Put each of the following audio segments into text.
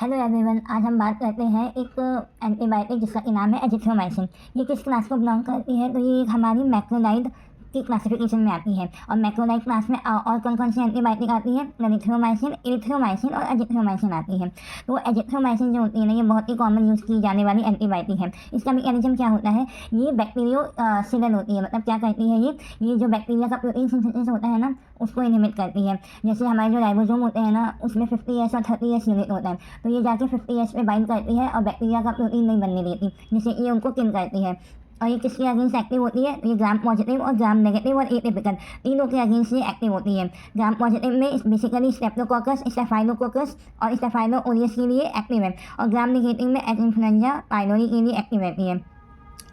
Hello everyone, आज हम बात करते हैं एक एंटीबायोटिक जिसका कि नाम है एजिथ्रोमाइसिन। ये किस क्लास को बिलोंग करती है? तो ये हमारी मैक्रोलाइड की क्लासिफिकेशन में आती है। और मैक्रोलाइड क्लास में और कौन कौन सी एंटीबायोटिक आती है? एरिथ्रोमाइसिन, एरिथ्रोमाइसिन और एजिथ्रोमाइसिन आती है। तो एजिथ्रोमाइसिन जो होती है ना, ये बहुत ही कॉमन यूज़ की जाने वाली एंटीबायोटिक है। इसका मैकेनिज्म क्या होता है? ये बैक्टीरियोसिडल होती है। मतलब क्या करती है ये जो बैक्टीरिया का प्रोटीन सिंथेसिस होता है ना, उसको इनहिबिट करती है। जैसे हमारे जो राइबोसोम होते हैं ना, उसमें 50S और 30S यूनिट होता है। तो ये जाके 50S पे बाइंड करती है और बैक्टीरिया का प्रोटीन नहीं बनने देती, जिससे ये उनको किल करती है। और ये किसके अगेंस्ट एक्टिव होती है? ये ग्राम पॉजिटिव और ग्राम नेगेटिव और एटिपिकल, तीनों के अगेंस्ट ये एक्टिव होती है। ग्राम पॉजिटिव में बेसिकली स्टेप्टोकोकस, स्टेफाइलोकोकस और स्टेफाइलो ओरियस के लिए एक्टिव है। और ग्राम नेगेटिव में एच इन्फ्लुएंजा पाइलोरी के लिए एक्टिव रहती है।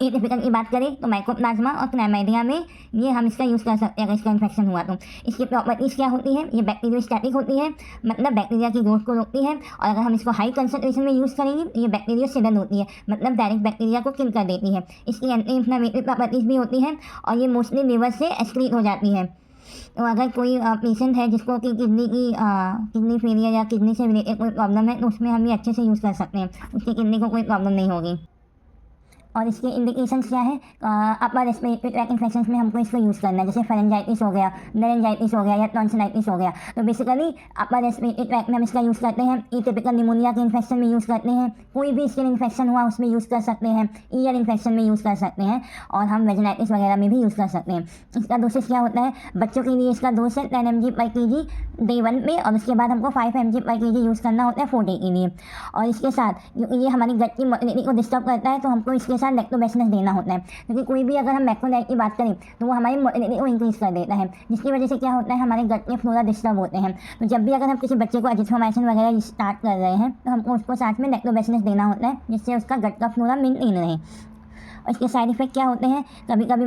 एटिपिकल की बात करें तो माइकोप्लाज्मा और क्लैमाइडिया में ये हम इसका यूज़ कर सकते हैं अगर इसका इन्फेक्शन हुआ तो। इसकी प्रॉपर्टीज़ क्या होती है? ये बैक्टीरियोस्टैटिक होती है, मतलब बैक्टीरिया की ग्रोथ को रोकती है। और अगर हम इसको हाई कंसंट्रेशन में यूज़ करेंगे तो ये बैक्टीरियोसिडल होती है, मतलब डायरेक्ट बैक्टीरिया को किल कर देती है। इसकी एंटी इन्फ्लेमेटरी प्रॉपर्टीज़ भी होती हैं और ये मोस्टली लिवर से एक्सक्रीट हो जाती है। तो अगर कोई पेशेंट है जिसको कि किडनी फेलियर या किडनी से रिलेटेड कोई प्रॉब्लम है, तो उसमें हम ये अच्छे से यूज़ कर सकते हैं, उसकी किडनी को कोई प्रॉब्लम नहीं होगी। और इसके इंडिकेशंस क्या है? अपर रेस्पिरेटरी ट्रैक्ट इन्फेक्शंस में हमको इसको यूज़ करना है, जैसे फेरेंजाइटिस हो गया, लेरेंजाइटिस हो गया या टॉन्सिलाइटिस हो गया। तो बेसिकली अपर रेस्पिरेटरी ट्रैक्ट में हम इसका यूज़ करते हैं। एटिपिकल निमोनिया के इन्फेक्शन में यूज़ करते हैं, कोई भी स्किन इन्फेक्शन हुआ उसमें यूज़ कर सकते हैं, ईयर इन्फेक्शन में यूज़ कर सकते हैं, और हम वेजिनाइटिस वगैरह में भी यूज़ कर सकते हैं। इसका डोसेज क्या होता है? बच्चों के लिए इसका डोज है 10 mg/kg डे 1 में, और उसके बाद हमको 5 mg/kg यूज़ करना होता है 4 डे के लिए। और इसके साथ ये हमारी गट की मोटिलिटी को डिस्टर्ब करता है, तो हमको इसके साथ लैक्टोबैसिलस देना होता है। क्योंकि कोई भी अगर हम मैक्रोलाइड की बात करें तो वो हमारी मोटिलिटी को इंक्रीज़ कर देता है, जिसकी वजह से क्या होता है? हमारे गट के फ्लोरा डिस्टर्ब होते हैं। तो जब भी अगर हम किसी बच्चे को एजिथ्रोमाइसिन वगैरह स्टार्ट कर रहे हैं तो हमको उसको साथ में लैक्टोबैसिलस देना होता है, जिससे उसका गट का फ्लोरा मेंटेन रहे। और इसके साइड इफेक्ट क्या होते हैं? कभी कभी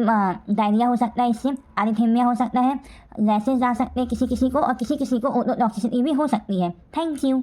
डायरिया हो सकता है, इससे एरिथेमिया हो सकता है, रैशेज आ सकते हैं किसी किसी को, और किसी किसी को ओटोटॉक्सिसिटी भी हो सकती है। Thank you.